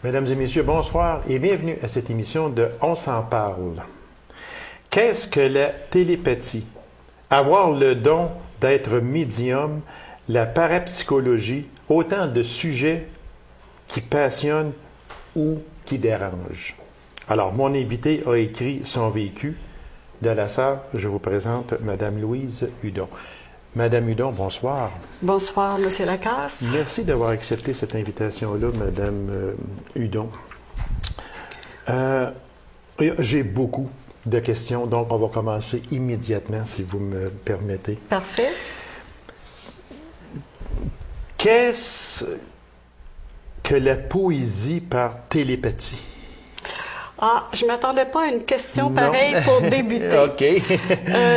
Mesdames et messieurs, bonsoir et bienvenue à cette émission de On s'en parle. Qu'est-ce que la télépathie? Avoir le don d'être médium, la parapsychologie, autant de sujets qui passionnent ou qui dérangent. Alors, mon invité a écrit son vécu. De la salle, je vous présente Mme Louise Hudon. Madame Hudon, bonsoir. Bonsoir, Monsieur Lacasse. Merci d'avoir accepté cette invitation-là, Madame Hudon. J'ai beaucoup de questions, donc on va commencer immédiatement, si vous me permettez. Parfait. Qu'est-ce que la poésie par télépathie? Ah, je ne m'attendais pas à une question pareille pour débuter. OK.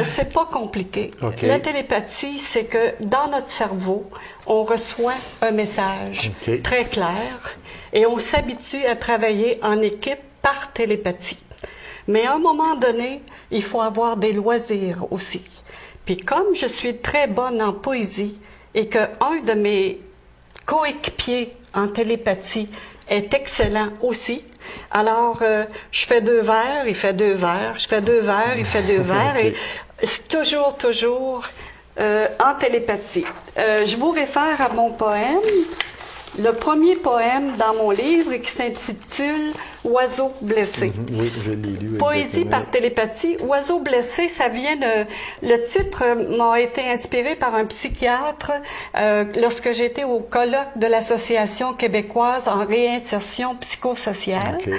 C'est pas compliqué. Okay. La télépathie, c'est que dans notre cerveau, on reçoit un message très clair et on s'habitue à travailler en équipe par télépathie. Mais à un moment donné, il faut avoir des loisirs aussi. Puis comme je suis très bonne en poésie et qu'un de mes coéquipiers en télépathie est excellent aussi, alors je fais 2 vers, il fait 2 vers, je fais 2 vers, il fait 2 vers, et c'est toujours en télépathie. Je vous réfère à mon poème, le premier poème dans mon livre qui s'intitule « Oiseau blessé ». Oui, je l'ai lu. Poésie par télépathie. « Oiseau blessé », ça vient de... Le titre m'a été inspiré par un psychiatre lorsque j'étais au colloque de l'Association québécoise en réinsertion psychosociale. Okay.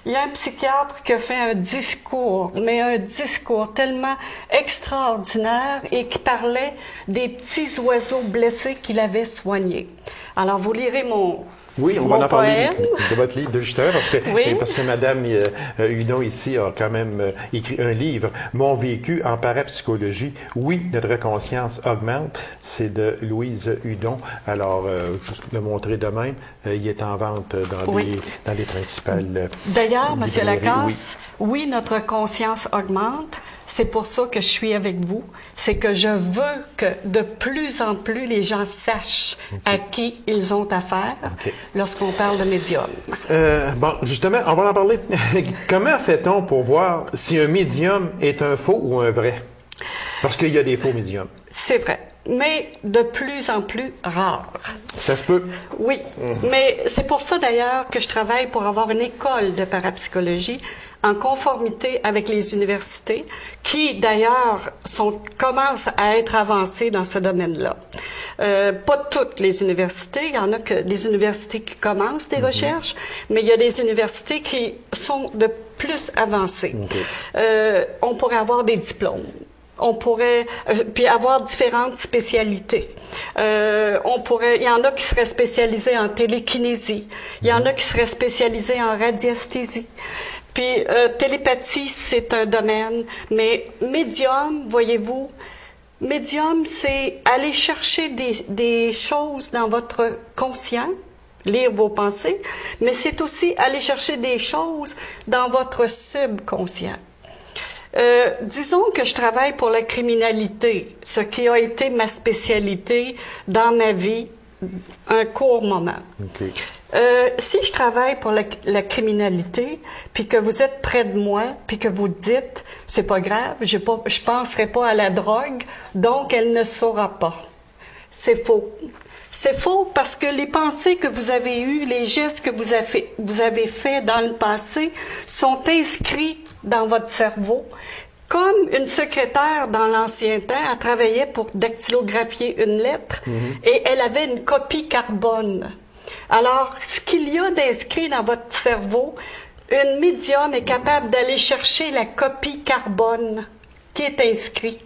Il y a un psychiatre qui a fait un discours, mais un discours tellement extraordinaire et qui parlait des petits oiseaux blessés qu'il avait soignés. Alors, vous lirez mon on va en parler de votre livre, justement, parce que Mme Hudon ici a quand même écrit un livre, Mon vécu en parapsychologie. Oui, notre conscience augmente. C'est de Louise Hudon. Alors, juste le montrer de même, il est en vente dans les principales. D'ailleurs, M. Lacasse, oui, notre conscience augmente. C'est pour ça que je suis avec vous. C'est que je veux que de plus en plus les gens sachent à qui ils ont affaire lorsqu'on parle de médium. Bon, justement, on va en parler. Comment fait-on pour voir si un médium est un faux ou un vrai? Parce qu'il y a des faux médiums. C'est vrai, mais de plus en plus rare. Ça se peut. Oui, mais c'est pour ça d'ailleurs que je travaille pour avoir une école de parapsychologie en conformité avec les universités, qui d'ailleurs commencent à être avancées dans ce domaine-là. Pas toutes les universités, il y en a que des universités qui commencent des recherches, mais il y a des universités qui sont de plus avancées. On pourrait avoir des diplômes. On pourrait puis avoir différentes spécialités. Il y en a qui seraient spécialisés en télékinésie. Il y en a qui seraient spécialisés en radiesthésie. Puis télépathie, c'est un domaine, mais médium, voyez-vous, médium, c'est aller chercher des choses dans votre conscient, lire vos pensées, mais c'est aussi aller chercher des choses dans votre subconscient. Disons que je travaille pour la criminalité, ce qui a été ma spécialité dans ma vie un court moment. Si je travaille pour la criminalité, puis que vous êtes près de moi, puis que vous dites, c'est pas grave, je penserai pas à la drogue, donc elle ne saura pas. C'est faux. C'est faux parce que les pensées que vous avez eues, les gestes que vous avez faits dans le passé sont inscrits dans votre cerveau. Comme une secrétaire dans l'ancien temps, elle travaillait pour dactylographier une lettre et elle avait une copie carbone. Alors, ce qu'il y a d'inscrit dans votre cerveau, une médium est capable d'aller chercher la copie carbone qui est inscrite.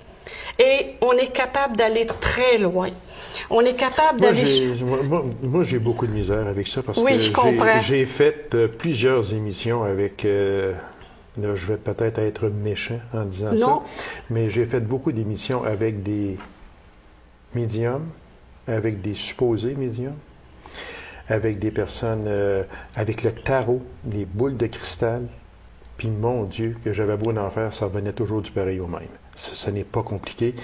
Et on est capable d'aller très loin. On est capable d'aller... Moi, j'ai beaucoup de misère avec ça parce que j'ai fait plusieurs émissions avec... là, je vais peut-être être méchant en disant ça, mais j'ai fait beaucoup d'émissions avec des médiums, avec des supposés médiums, avec des personnes, avec le tarot, les boules de cristal, puis mon Dieu, que j'avais beau en faire, ça revenait toujours du pareil au même. Ce n'est pas compliqué.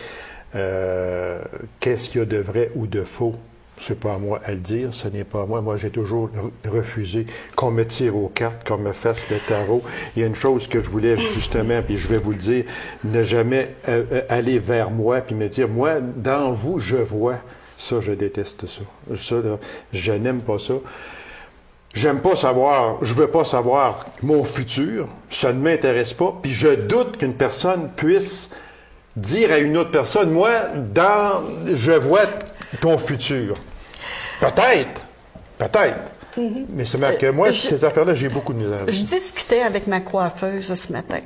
Qu'est-ce qu'il y a de vrai ou de faux C'est pas à moi à le dire, ce n'est pas à moi. Moi, j'ai toujours refusé qu'on me tire aux cartes, qu'on me fasse le tarot. Il y a une chose que je voulais justement, puis je vais vous le dire, ne jamais aller vers moi puis me dire, moi, dans vous, je vois. Ça, je déteste ça. Ça, là, je n'aime pas ça. J'aime pas savoir, je veux pas savoir mon futur. Ça ne m'intéresse pas. Puis je doute qu'une personne puisse dire à une autre personne, moi, je vois ton futur. Peut-être. Mais c'est vrai que moi, ces affaires-là, j'ai beaucoup de misère. Je discutais avec ma coiffeuse ce matin,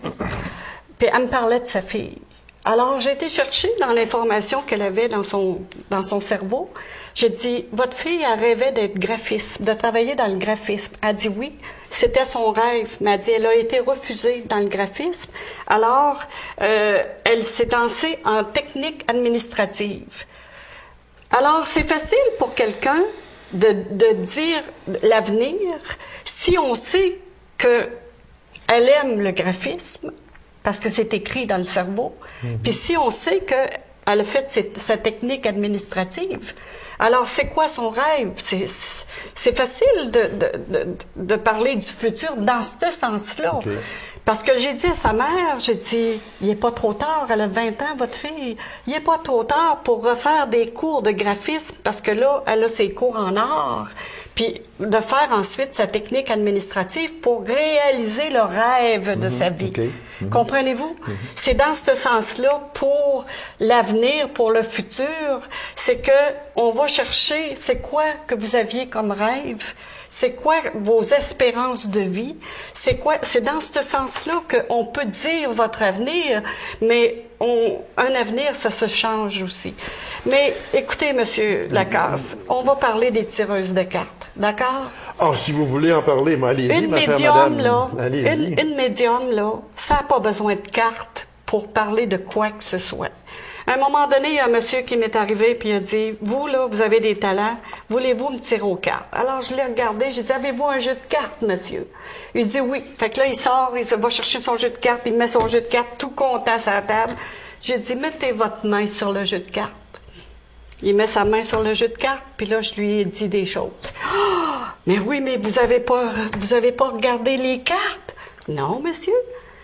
puis elle me parlait de sa fille. Alors, j'ai été chercher dans l'information qu'elle avait dans son cerveau. J'ai dit, votre fille, elle rêvait d'être graphiste, de travailler dans le graphisme. Elle dit oui, c'était son rêve. Mais elle dit, elle a été refusée dans le graphisme. Alors, elle s'est lancée en technique administrative. Alors, c'est facile pour quelqu'un de dire l'avenir si on sait qu'elle aime le graphisme, parce que c'est écrit dans le cerveau, puis si on sait qu'elle a fait sa technique administrative. Alors, c'est quoi son rêve? C'est facile de parler du futur dans ce sens-là. Okay. Parce que j'ai dit à sa mère, j'ai dit, il n'est pas trop tard, elle a 20 ans, votre fille, il n'est pas trop tard pour refaire des cours de graphisme, parce que là, elle a ses cours en art, puis de faire ensuite sa technique administrative pour réaliser le rêve de sa vie. Okay. Comprenez-vous? C'est dans ce sens-là, pour l'avenir, pour le futur, c'est que on va chercher, c'est quoi que vous aviez comme rêve? C'est quoi vos espérances de vie? C'est dans ce sens-là qu'on peut dire votre avenir, mais un avenir, ça se change aussi. Mais écoutez, Monsieur Lacasse, on va parler des tireuses de cartes, d'accord? Ah, si vous voulez en parler, mais allez-y, ma chère madame. Une médium, là, ça n'a pas besoin de cartes pour parler de quoi que ce soit. À un moment donné, il y a un monsieur qui m'est arrivé puis il a dit, vous, là, vous avez des talents, voulez-vous me tirer aux cartes? Alors, je l'ai regardé, j'ai dit, avez-vous un jeu de cartes, monsieur? Il dit oui. Fait que là, il sort, il va chercher son jeu de cartes, il met son jeu de cartes tout content sur la table. J'ai dit, mettez votre main sur le jeu de cartes. Il met sa main sur le jeu de cartes, puis là, je lui ai dit des choses. Oh, mais oui, mais vous avez pas regardé les cartes? Non, monsieur,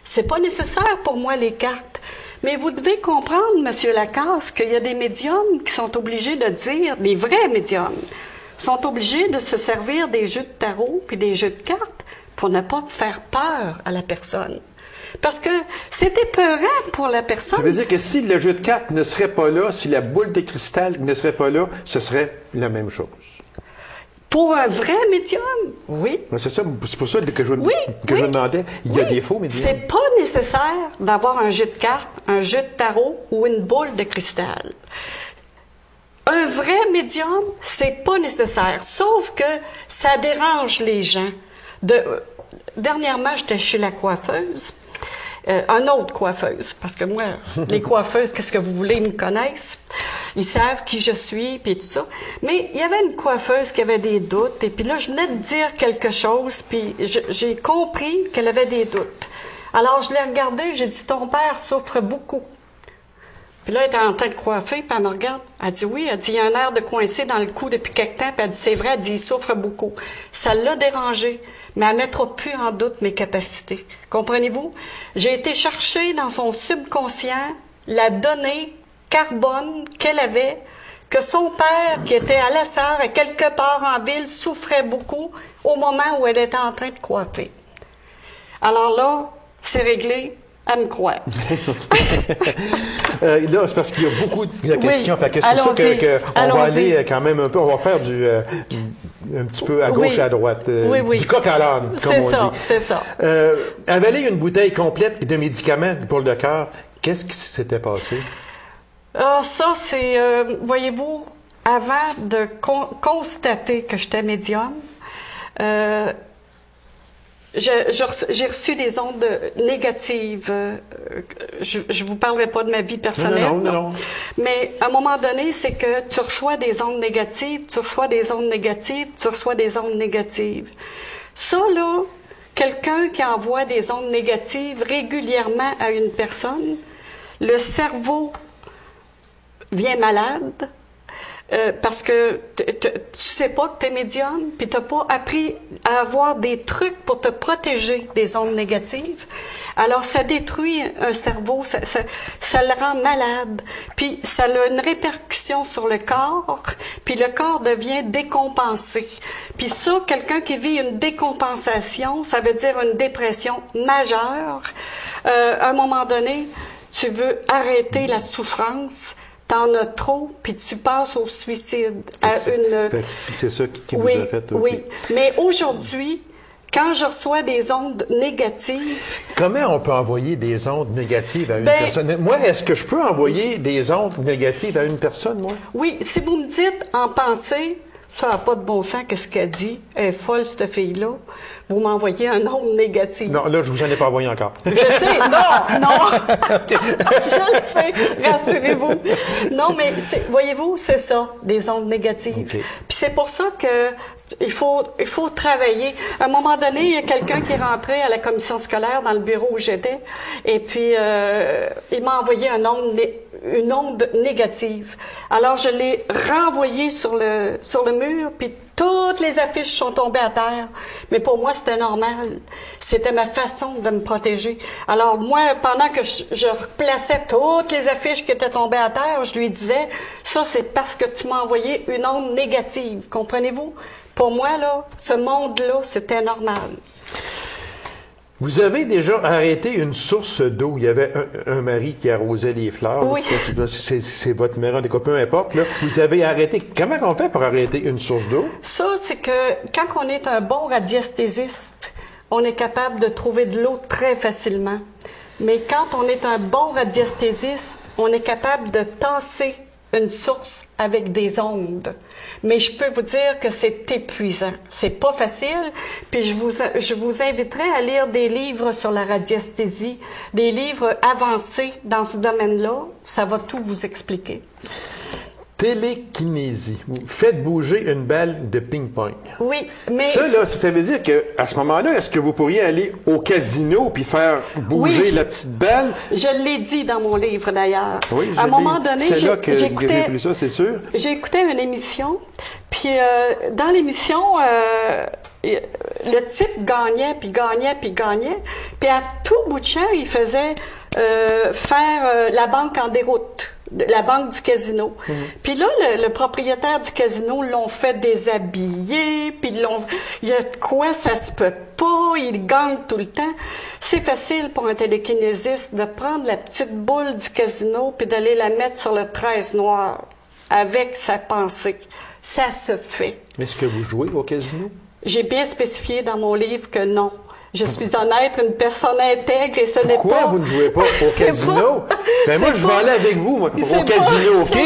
c'est pas nécessaire pour moi, les cartes. Mais vous devez comprendre, Monsieur Lacasse, qu'il y a des médiums qui sont obligés de dire, des vrais médiums, sont obligés de se servir des jeux de tarot puis des jeux de cartes pour ne pas faire peur à la personne. Parce que c'est épeurant pour la personne. Ça veut dire que si le jeu de cartes ne serait pas là, si la boule de cristal ne serait pas là, ce serait la même chose. Pour un vrai médium, oui. C'est ça, c'est pour ça que je demandais. Il y a des faux médiums. C'est pas nécessaire d'avoir un jeu de cartes, un jeu de tarot ou une boule de cristal. Un vrai médium, c'est pas nécessaire. Sauf que ça dérange les gens. Dernièrement, j'étais chez la coiffeuse. Un autre coiffeuse, parce que moi, les coiffeuses, qu'est-ce que vous voulez, ils me connaissent. Ils savent qui je suis, puis tout ça. Mais il y avait une coiffeuse qui avait des doutes, et puis là, je venais de dire quelque chose, puis j'ai compris qu'elle avait des doutes. Alors, je l'ai regardée, j'ai dit, ton père souffre beaucoup. Puis là, elle était en train de coiffer, puis elle me regarde. Elle dit, oui, elle dit, il y a un air de coincé dans le cou depuis quelque temps, puis elle dit, c'est vrai, elle dit, il souffre beaucoup. Ça l'a dérangé. Mais elle ne mettra plus en doute mes capacités. Comprenez-vous? J'ai été chercher dans son subconscient la donnée carbone qu'elle avait, que son père, qui était à la Sarre, à quelque part en ville, souffrait beaucoup au moment où elle était en train de coiffer. Alors là, c'est réglé. À me croire. Là, c'est parce qu'il y a beaucoup de questions. Fait que c'est pour ça qu'on va aller quand même un peu, on va faire un petit peu à gauche et à droite. Du coq à l'âne, comme on dit. C'est ça. Avaler une bouteille complète de médicaments pour le cœur, qu'est-ce qui s'était passé? Ça, c'est, voyez-vous, avant de constater que j'étais médium, j'ai reçu des ondes négatives. Je vous parlerai pas de ma vie personnelle. Non. Mais à un moment donné, c'est que tu reçois des ondes négatives, tu reçois des ondes négatives, tu reçois des ondes négatives. Ça, là, quelqu'un qui envoie des ondes négatives régulièrement à une personne, le cerveau vient malade, parce que tu sais pas que tu es médium, puis tu n'as pas appris à avoir des trucs pour te protéger des ondes négatives. Alors, ça détruit un cerveau, ça le rend malade, puis ça a une répercussion sur le corps, puis le corps devient décompensé. Puis ça, quelqu'un qui vit une décompensation, ça veut dire une dépression majeure. À un moment donné, tu veux arrêter la souffrance, t'en as trop, puis tu passes au suicide. C'est ça qui vous oui, a fait. Oui, mais aujourd'hui, quand je reçois des ondes négatives... Comment on peut envoyer des ondes négatives à une personne? Moi, est-ce que je peux envoyer des ondes négatives à une personne, moi? Oui, si vous me dites en pensée, ça n'a pas de bon sens, qu'est-ce qu'elle dit? Elle est folle, cette fille-là. Vous m'envoyez un onde négative. Non, là, je vous en ai pas envoyé encore. Je sais, non. Je le sais, rassurez-vous. Non, mais voyez-vous, c'est ça, des ondes négatives. Okay. Puis c'est pour ça que il faut travailler. À un moment donné, il y a quelqu'un qui est rentré à la commission scolaire dans le bureau où j'étais, et puis il m'a envoyé une onde négative. Alors je l'ai renvoyé sur le mur, puis toutes les affiches sont tombées à terre. Mais pour moi, c'était normal. C'était ma façon de me protéger. Alors moi, pendant que je replaçais toutes les affiches qui étaient tombées à terre, je lui disais, ça c'est parce que tu m'as envoyé une onde négative. Comprenez-vous? Pour moi, là, ce monde-là, c'était normal. Vous avez déjà arrêté une source d'eau. Il y avait un mari qui arrosait les fleurs. Oui. C'est votre mari, peu importe. Là. Vous avez arrêté. Comment on fait pour arrêter une source d'eau? Ça, c'est que quand on est un bon radiesthésiste, on est capable de trouver de l'eau très facilement. Mais quand on est un bon radiesthésiste, on est capable de tasser une source avec des ondes. Mais je peux vous dire que c'est épuisant. C'est pas facile. Puis je vous inviterai à lire des livres sur la radiesthésie, des livres avancés dans ce domaine-là. Ça va tout vous expliquer. Télékinésie. Vous faites bouger une balle de ping-pong. Oui, mais... Ça, là, ça veut dire qu'à ce moment-là, est-ce que vous pourriez aller au casino puis faire bouger la petite balle? Je l'ai dit dans mon livre, d'ailleurs. Oui, à un moment donné, c'est là que j'ai lu ça, c'est sûr. J'écoutais une émission, puis dans l'émission, le type gagnait, puis gagnait, puis gagnait. Puis à tout bout de champ, il faisait faire la banque en déroute. La banque du casino. Puis là, le propriétaire du casino l'ont fait déshabiller, puis il y a de quoi ça se peut pas, il gagne tout le temps. C'est facile pour un télékinésiste de prendre la petite boule du casino puis d'aller la mettre sur le 13 noir avec sa pensée. Ça se fait. Est-ce que vous jouez au casino? J'ai bien spécifié dans mon livre que non. Je suis honnête, une personne intègre et ce n'est pas... Pourquoi vous ne jouez pas au casino? Ben moi, je vais aller avec vous, moi, au casino, OK?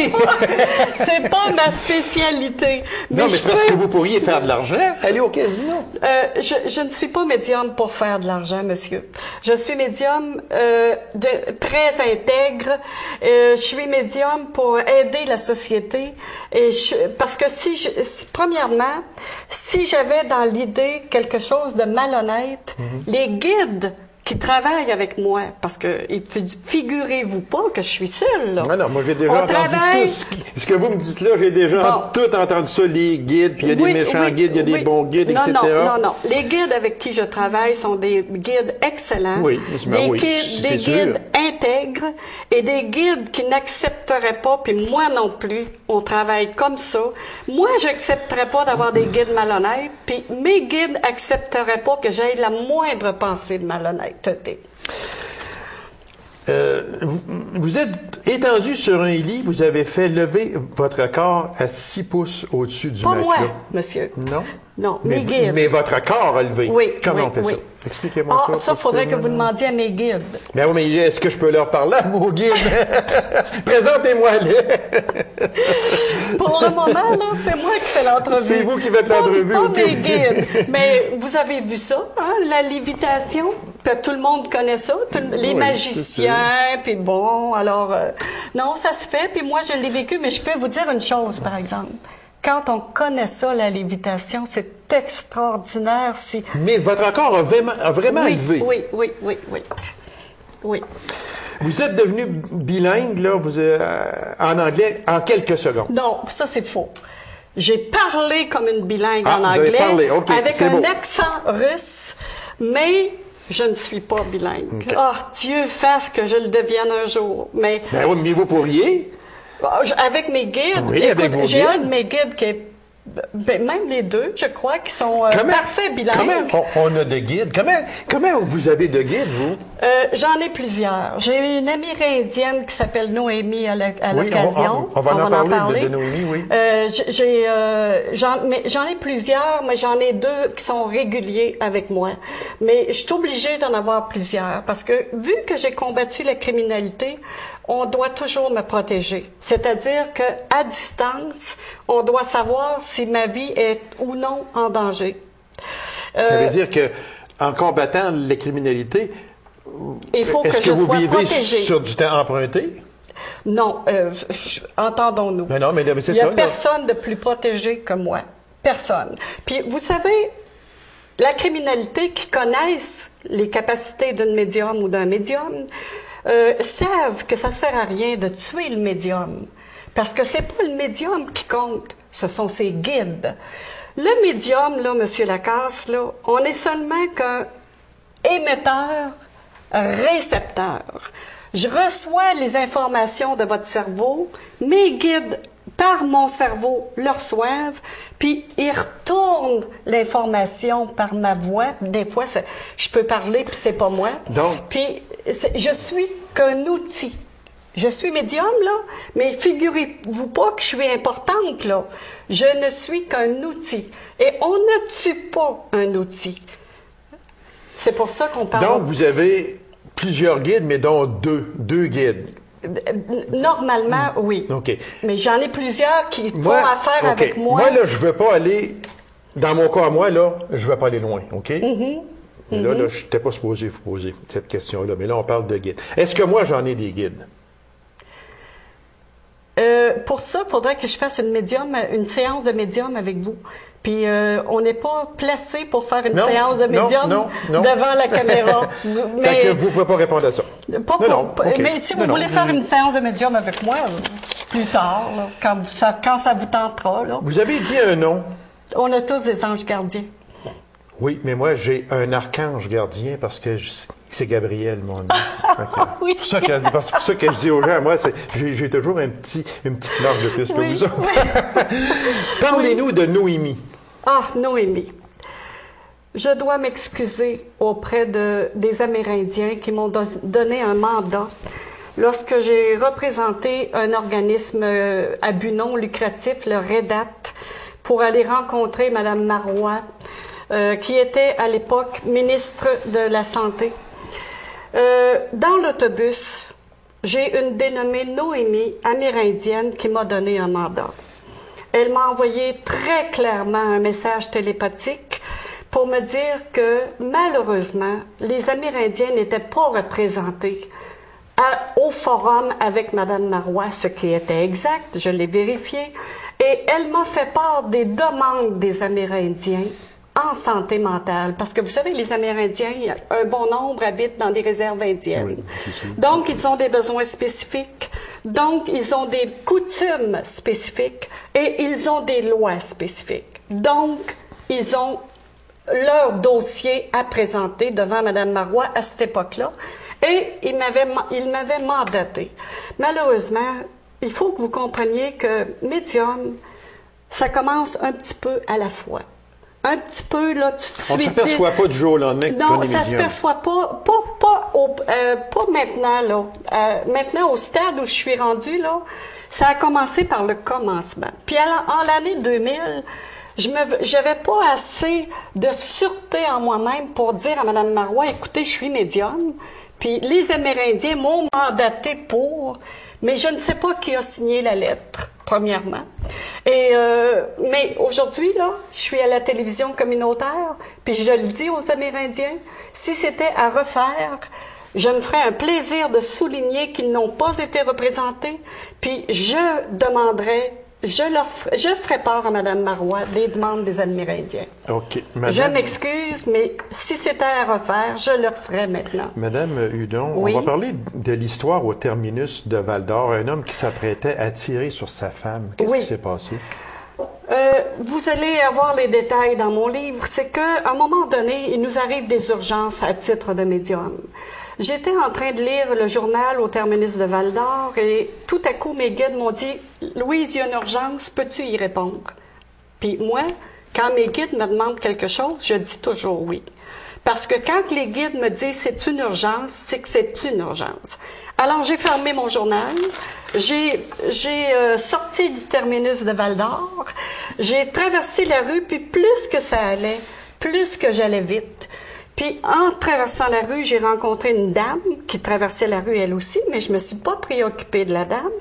C'est pas ma spécialité. Non, mais c'est parce que vous pourriez faire de l'argent, aller au casino. Je ne suis pas médium pour faire de l'argent, monsieur. Je suis médium très intègre. Je suis médium pour aider la société. Parce que premièrement, si j'avais dans l'idée quelque chose de malhonnête, les guides qui travaillent avec moi, parce que figurez-vous pas que je suis seule, là. Non, moi j'ai déjà entendu tout ce que vous me dites là, j'ai déjà tout entendu ça, les guides, puis il y a des méchants guides, il y a des bons guides, etc. Non. Les guides avec qui je travaille sont des guides excellents, des guides intègres et des guides qui n'accepteraient pas, puis moi non plus, on travaille comme ça. Moi, j'accepterais pas d'avoir des guides malhonnêtes, puis mes guides accepteraient pas que j'aie la moindre pensée de malhonnête. Vous êtes étendu sur un lit, vous avez fait lever votre corps à 6 pouces au-dessus du matelas. Pas moi, monsieur. Non? Non, mes guides. Mais votre corps a levé. Oui. Comment on fait ça? Expliquez-moi ça. Ça, faudrait que vous demandiez à mes guides. Mais oui, mais est-ce que je peux leur parler à vos guides? Présentez-moi-les. Pour le moment, là, c'est moi qui fais l'entrevue. C'est vous qui faites l'entrevue. Pas mes guides. Mais vous avez vu ça, hein, la lévitation? Tout le monde connaît ça. Les magiciens, puis bon, alors... non, ça se fait, puis moi, je l'ai vécu, mais je peux vous dire une chose, par exemple. Quand on connaît ça, la lévitation, c'est extraordinaire. Mais votre corps a vraiment élevé. Oui. Vous êtes devenu bilingue, là, en anglais, en quelques secondes. Non, ça c'est faux. J'ai parlé comme une bilingue en vous avez anglais, parlé. OK, avec c'est un beau. accent russe, mais je ne suis pas bilingue. OK. Oh, Dieu fasse que je le devienne un jour. Mais Ben oui, mais vous pourriez. avec mes guides, Oui, avec vos j'ai guides. un de mes guides qui est, même les deux, je crois, qui sont parfaits bilingues. Comment on a de guides? Comment vous avez de guides, vous? J'en ai plusieurs. J'ai une Amérindienne qui s'appelle Noémie à Oui, l'occasion. on va en parler de Noémie, oui. J'en ai plusieurs, mais j'en ai deux qui sont réguliers avec moi. Mais je suis obligée d'en avoir plusieurs parce que vu que j'ai combattu la criminalité, on doit toujours me protéger. C'est-à-dire que à distance, on doit savoir si ma vie est ou non en danger. Ça veut dire que en combattant la criminalité, il faut que est-ce que je vous sois vivez protégée. sur du temps emprunté? Non, entendons-nous. Non, mais c'est Il n'y a ça. personne de plus protégé que moi. Personne. Puis, vous savez, la criminalité qui connaissent les capacités d'une médium ou d'un médium savent que ça sert à rien de tuer le médium. Parce que c'est pas le médium qui compte, ce sont ses guides. Le médium, là, Monsieur Lacasse, là, on est seulement qu'un émetteur, récepteur. Je reçois les informations de votre cerveau, mes guides, par mon cerveau, le reçoivent, puis ils retournent l'information par ma voix. Des fois, je peux parler, puis c'est pas moi. Donc, puis je suis qu'un outil. Je suis médium, là, mais figurez-vous pas que je suis importante, là. Je ne suis qu'un outil. Et on ne tue pas un outil. C'est pour ça qu'on parle... Donc, vous avez plusieurs guides, mais dont deux guides. Normalement, oui. OK. Mais j'en ai plusieurs qui font affaire OK. avec moi. Moi, là, je veux pas aller... Dans mon cas, moi, là, je veux pas aller loin, OK? Là, je n'étais pas supposé vous poser cette question-là, mais là, on parle de guides. Est-ce que moi, j'en ai des guides? Pour ça, il faudrait que je fasse une séance de médium avec vous. Puis on n'est pas placé pour faire une séance de médium devant la caméra. Mais fait que vous ne pouvez pas répondre à ça. Okay. Mais si vous voulez faire une séance de médium avec moi, plus tard, là, quand ça vous tentera. Là. Vous avez dit un nom. On a tous des anges gardiens. Oui, mais moi, j'ai un archange gardien parce que c'est Gabriel, mon nom. Oui. C'est pour ça que je dis aux gens, moi, j'ai toujours une petite marge de plus que vous autres. Parlez-nous de Noémie. Ah, Noémie. Je dois m'excuser auprès des Amérindiens qui m'ont donné un mandat lorsque j'ai représenté un organisme à but non lucratif, le REDAT, pour aller rencontrer Mme Marois, qui était à l'époque ministre de la Santé. Dans l'autobus, j'ai une dénommée Noémie, amérindienne, qui m'a donné un mandat. Elle m'a envoyé très clairement un message télépathique pour me dire que, malheureusement, les Amérindiens n'étaient pas représentés au forum avec Mme Marois, ce qui était exact, je l'ai vérifié, et elle m'a fait part des demandes des Amérindiens en santé mentale, parce que vous savez, les Amérindiens, un bon nombre habitent dans des réserves indiennes. Oui, donc, ils ont des besoins spécifiques, donc ils ont des coutumes spécifiques et ils ont des lois spécifiques. Donc, ils ont leur dossier à présenter devant Mme Marois à cette époque-là, et il m'avait mandaté. Malheureusement, il faut que vous compreniez que médium, ça commence un petit peu à la fois. Un petit peu, là, on ne s'aperçoit pas du jour au lendemain que non, ça ne se perçoit pas maintenant, là. Maintenant, au stade où je suis rendue, là, ça a commencé par le commencement. Puis en l'année 2000, j'avais pas assez de sûreté en moi-même pour dire à Mme Marois, écoutez, je suis médium, puis les Amérindiens m'ont mandaté pour... Mais je ne sais pas qui a signé la lettre, premièrement. Mais aujourd'hui, là, je suis à la télévision communautaire, puis je le dis aux Amérindiens, si c'était à refaire, je me ferais un plaisir de souligner qu'ils n'ont pas été représentés, puis je demanderais je ferai part à Mme Marois des demandes des Amérindiens. OK. Je m'excuse, mais si c'était à refaire, je le referais maintenant. Madame Hudon, Oui. on va parler de l'histoire au terminus de Val-d'Or, un homme qui s'apprêtait à tirer sur sa femme. Qu'est-ce Oui. qui s'est passé? Vous allez avoir les détails dans mon livre. C'est qu'à un moment donné, il nous arrive des urgences à titre de médium. J'étais en train de lire le journal au terminus de Val-d'Or et tout à coup, mes guides m'ont dit « Louise, il y a une urgence, peux-tu y répondre? » Puis moi, quand mes guides me demandent quelque chose, je dis toujours oui. Parce que quand les guides me disent « c'est une urgence », c'est que c'est une urgence. Alors, j'ai fermé mon journal, j'ai sorti du terminus de Val-d'Or, j'ai traversé la rue, puis plus que ça allait, plus que j'allais vite. Puis, en traversant la rue, j'ai rencontré une dame qui traversait la rue elle aussi, mais je me suis pas préoccupée de la dame.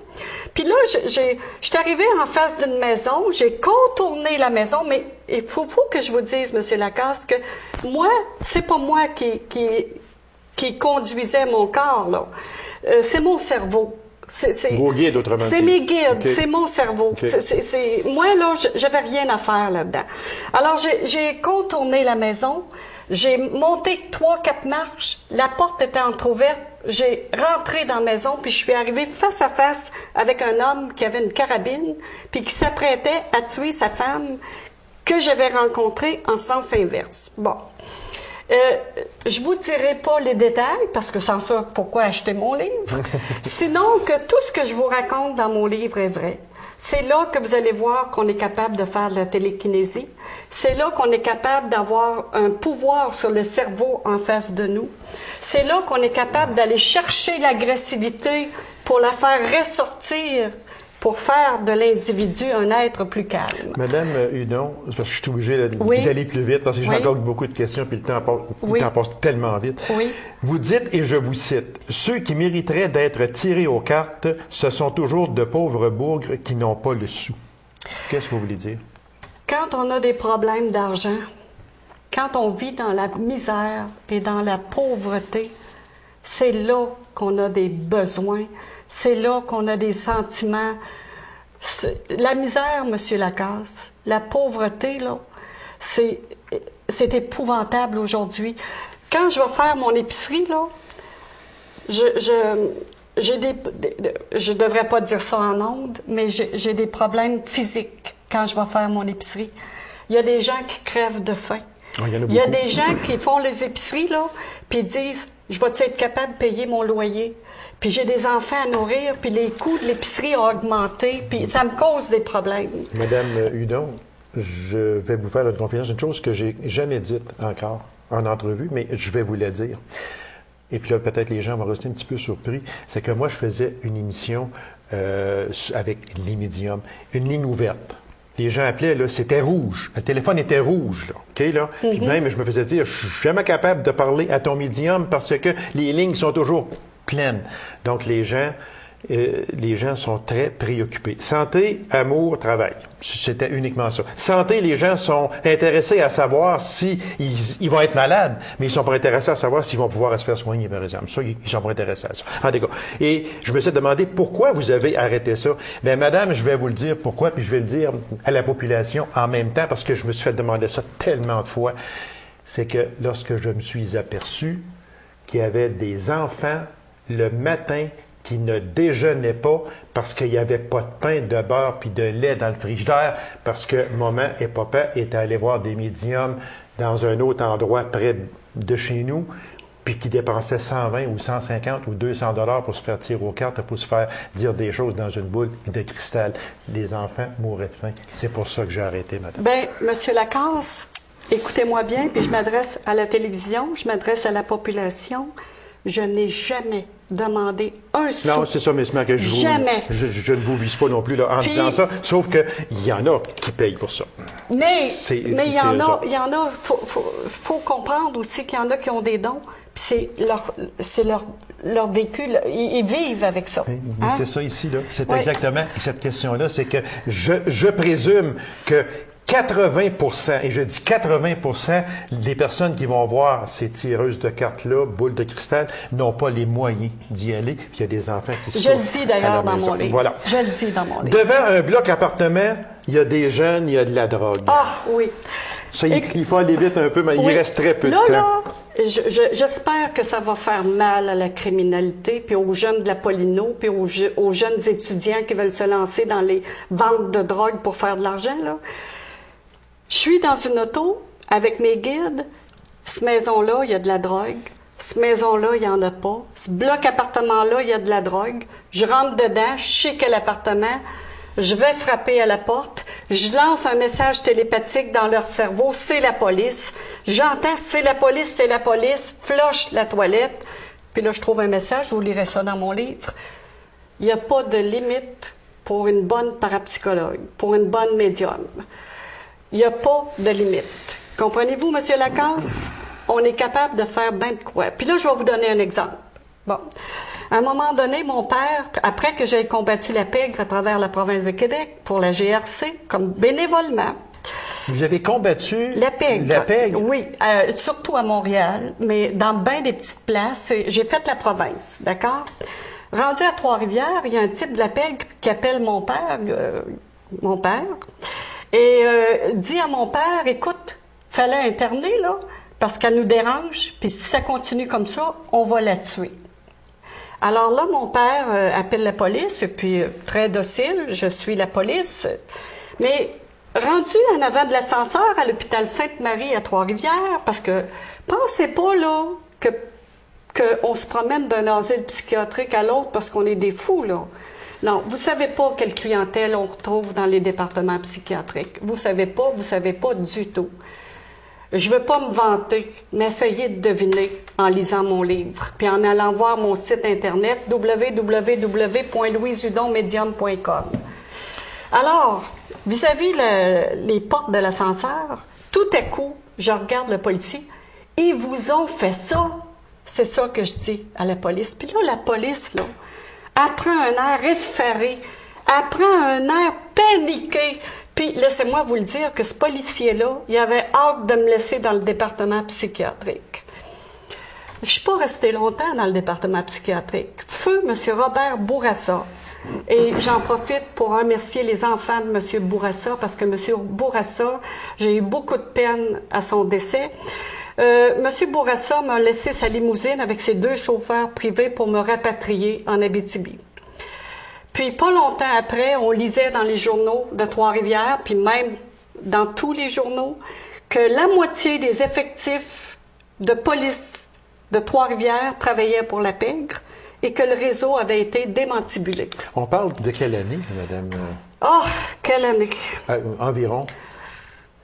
Puis là, je suis arrivée en face d'une maison, j'ai contourné la maison, mais il faut que je vous dise, Monsieur Lacasse, que moi, c'est pas moi qui conduisais mon corps, là. C'est mon cerveau. Vos guides, autrement dit. C'est mes guides, Okay. c'est mon cerveau. Okay. Moi, là, j'avais rien à faire là-dedans. Alors, j'ai contourné la maison, j'ai monté 3-4 marches, la porte était entrouverte, j'ai rentré dans la maison, puis je suis arrivée face à face avec un homme qui avait une carabine, puis qui s'apprêtait à tuer sa femme que j'avais rencontrée en sens inverse. Bon. Je vous dirai pas les détails, parce que sans ça, pourquoi acheter mon livre? Sinon que tout ce que je vous raconte dans mon livre est vrai. C'est là que vous allez voir qu'on est capable de faire de la télékinésie. C'est là qu'on est capable d'avoir un pouvoir sur le cerveau en face de nous. C'est là qu'on est capable d'aller chercher l'agressivité pour la faire ressortir, pour faire de l'individu un être plus calme. Madame Hudon, parce que je suis obligé Oui. d'aller plus vite, parce que j'ai Oui. encore beaucoup de questions, puis le temps Oui. passe tellement vite. Oui. Vous dites, et je vous cite, « Ceux qui mériteraient d'être tirés aux cartes, ce sont toujours de pauvres bougres qui n'ont pas le sou. » Qu'est-ce que vous voulez dire? Quand on a des problèmes d'argent, quand on vit dans la misère et dans la pauvreté, c'est là qu'on a des besoins, c'est là qu'on a des sentiments. La misère, Monsieur Lacasse, la pauvreté, là, c'est épouvantable aujourd'hui. Quand je vais faire mon épicerie, là, je devrais pas dire ça en ondes, mais j'ai des problèmes physiques quand je vais faire mon épicerie. Il y a des gens qui crèvent de faim. Il y a des gens qui font les épiceries, là, puis disent, je vais-tu être capable de payer mon loyer? Puis j'ai des enfants à nourrir, puis les coûts de l'épicerie ont augmenté, puis ça me cause des problèmes. Madame Hudon, je vais vous faire une confidence, une chose que j'ai jamais dite encore en entrevue, mais je vais vous la dire. Et puis là, peut-être les gens vont rester un petit peu surpris. C'est que moi, je faisais une émission avec les médiums, une ligne ouverte. Les gens appelaient, là, c'était rouge. Le téléphone était rouge, là. OK, là? Puis même, je me faisais dire, je suis jamais capable de parler à ton médium parce que les lignes sont toujours pleines. Donc, les gens sont très préoccupés. Santé, amour, travail. C'était uniquement ça. Santé, les gens sont intéressés à savoir si ils vont être malades, mais ils sont pas intéressés à savoir s'ils vont pouvoir se faire soigner, par exemple. Ça, ils sont pas intéressés à ça. En tout cas. Et je me suis demandé pourquoi vous avez arrêté ça. Bien, madame, je vais vous le dire pourquoi, puis je vais le dire à la population en même temps, parce que je me suis fait demander ça tellement de fois. C'est que lorsque je me suis aperçu qu'il y avait des enfants le matin qui ne déjeunaient pas parce qu'il n'y avait pas de pain, de beurre puis de lait dans le frigidaire parce que maman et papa étaient allés voir des médiums dans un autre endroit près de chez nous puis qui dépensaient 120 ou 150 ou 200 $ pour se faire tirer aux cartes, pour se faire dire des choses dans une boule de cristal. Les enfants mouraient de faim. C'est pour ça que j'ai arrêté, madame. Bien, Monsieur Lacasse, écoutez-moi bien, puis je m'adresse à la télévision, je m'adresse à la population. Je n'ai jamais demandé un sou. Non, c'est ça, mais que jamais. Je ne vous vise pas non plus là, en disant ça, sauf qu'il y en a qui payent pour ça. Mais il y en a, faut comprendre aussi qu'il y en a qui ont des dons, puis c'est leur vécu, ils vivent avec ça. Oui, mais c'est ça ici, là. C'est exactement cette question-là, c'est que je présume que 80%, et je dis 80%, des personnes qui vont voir ces tireuses de cartes-là, boules de cristal, n'ont pas les moyens d'y aller. Puis il y a des enfants qui souffrent. Je le dis d'ailleurs dans mon livre. Voilà. Je le dis dans mon livre. Devant un bloc appartement, il y a des jeunes, il y a de la drogue. Ah, oui. Ça, il faut aller vite un peu, mais oui. Il reste très peu de temps. Là, j'espère que ça va faire mal à la criminalité, puis aux jeunes de la Paulino, puis aux jeunes étudiants qui veulent se lancer dans les ventes de drogue pour faire de l'argent, là. Je suis dans une auto avec mes guides. Cette maison-là, il y a de la drogue. Cette maison-là, il n'y en a pas. Ce bloc appartement-là, il y a de la drogue. Je rentre dedans, je sais quel appartement. Je vais frapper à la porte. Je lance un message télépathique dans leur cerveau. C'est la police. J'entends, c'est la police, c'est la police. Flush la toilette. Puis là, je trouve un message. Je vous lirai ça dans mon livre. Il n'y a pas de limite pour une bonne parapsychologue, pour une bonne médium. Il n'y a pas de limite. Comprenez-vous, M. Lacasse? On est capable de faire bien de quoi. Puis là, je vais vous donner un exemple. Bon. À un moment donné, mon père, après que j'ai combattu la pègre à travers la province de Québec pour la GRC, comme bénévolement. Vous avez combattu la pègre? La pègre? Oui, surtout à Montréal, mais dans bien des petites places. J'ai fait la province, d'accord? Rendu à Trois-Rivières, il y a un type de la pègre qui appelle mon père, et dit à mon père, écoute, fallait interner, là, parce qu'elle nous dérange, puis si ça continue comme ça, on va la tuer. Alors là, mon père appelle la police, et puis très docile, je suis la police, mais rendu en avant de l'ascenseur à l'hôpital Sainte-Marie à Trois-Rivières, parce que pensez pas, là, qu'on se promène d'un asile psychiatrique à l'autre parce qu'on est des fous, là. Non, vous savez pas quelle clientèle on retrouve dans les départements psychiatriques. Vous savez pas du tout. Je veux pas me vanter, mais essayez de deviner en lisant mon livre, puis en allant voir mon site internet www.louisehudonmedium.com. Alors, vis-à-vis les portes de l'ascenseur, tout à coup, je regarde le policier. Ils vous ont fait ça. C'est ça que je dis à la police. Puis là, la police, là, elle prend un air effaré, elle prend un air paniqué. Puis, laissez-moi vous le dire que ce policier-là, il avait hâte de me laisser dans le département psychiatrique. Je suis pas restée longtemps dans le département psychiatrique. Feu M. Robert Bourassa. Et j'en profite pour remercier les enfants de M. Bourassa, parce que M. Bourassa, j'ai eu beaucoup de peine à son décès. M. Bourassa m'a laissé sa limousine avec ses 2 chauffeurs privés pour me rapatrier en Abitibi. Puis pas longtemps après, on lisait dans les journaux de Trois-Rivières, puis même dans tous les journaux, que la moitié des effectifs de police de Trois-Rivières travaillaient pour la pègre et que le réseau avait été démantibulé. On parle de quelle année, madame? Oh, quelle année? Environ?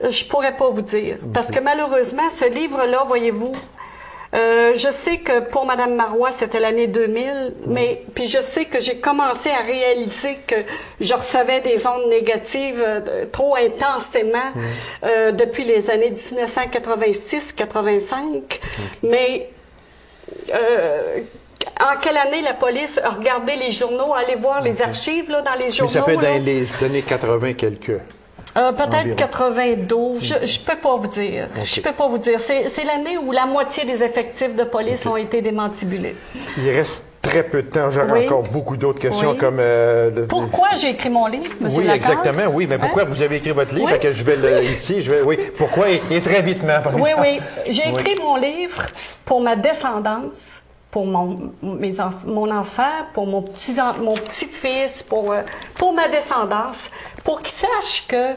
Je pourrais pas vous dire. Parce que malheureusement, ce livre-là, voyez-vous, je sais que pour Mme Marois, c'était l'année 2000, mais puis je sais que j'ai commencé à réaliser que je recevais des ondes négatives trop intensément depuis les années 1986-85. Mais en quelle année la police a regardé les journaux, allé voir les archives là, dans les journaux? Mais ça fait dans les années 80 quelques. Peut-être 92. Je peux pas vous dire. Okay. Je peux pas vous dire. C'est l'année où la moitié des effectifs de police ont été démantibulés. Il reste très peu de temps. J'aurais encore beaucoup d'autres questions comme... Pourquoi j'ai écrit mon livre, M. Oui, Lacasse? Exactement. Oui, mais pourquoi vous avez écrit votre livre? Oui. Que je vais ici. Oui. Pourquoi? Et très vitement, par exemple. Oui. J'ai écrit mon livre pour ma descendance, pour mon enfant, pour mon petit-fils, pour ma descendance, pour qu'ils sachent que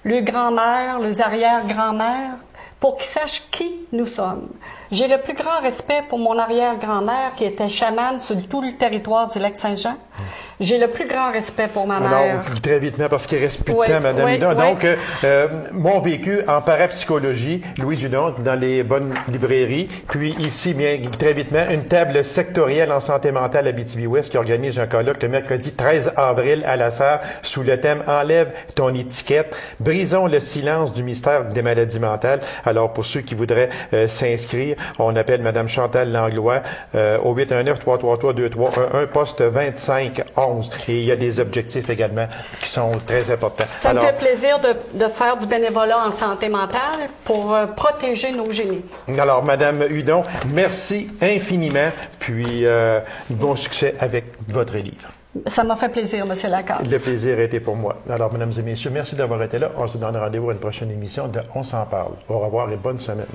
le grand-mère, les arrière-grand-mère, pour qu'ils sachent qui nous sommes. J'ai le plus grand respect pour mon arrière-grand-mère qui était chamane sur tout le territoire du Lac-Saint-Jean. J'ai le plus grand respect pour ma mère. Alors, très vite, parce qu'il reste plus de temps, Madame Hudon. Donc, mon vécu en parapsychologie, Louise Hudon, dans les bonnes librairies. Puis ici, bien très vite, une table sectorielle en santé mentale à Abitibi-Ouest qui organise un colloque le mercredi 13 avril à la Sarre sous le thème « Enlève ton étiquette, brisons le silence du mystère des maladies mentales ». Alors, pour ceux qui voudraient s'inscrire, on appelle Madame Chantal Langlois au 819-333-2311, poste 25 11. 11. Et il y a des objectifs également qui sont très importants. Ça me fait plaisir de faire du bénévolat en santé mentale pour protéger nos génies. Alors, Madame Hudon, merci infiniment, puis bon succès avec votre livre. Ça m'a fait plaisir, M. Lacasse. Le plaisir a été pour moi. Alors, mesdames et messieurs, merci d'avoir été là. On se donne rendez-vous à une prochaine émission de On s'en parle. Au revoir et bonne semaine.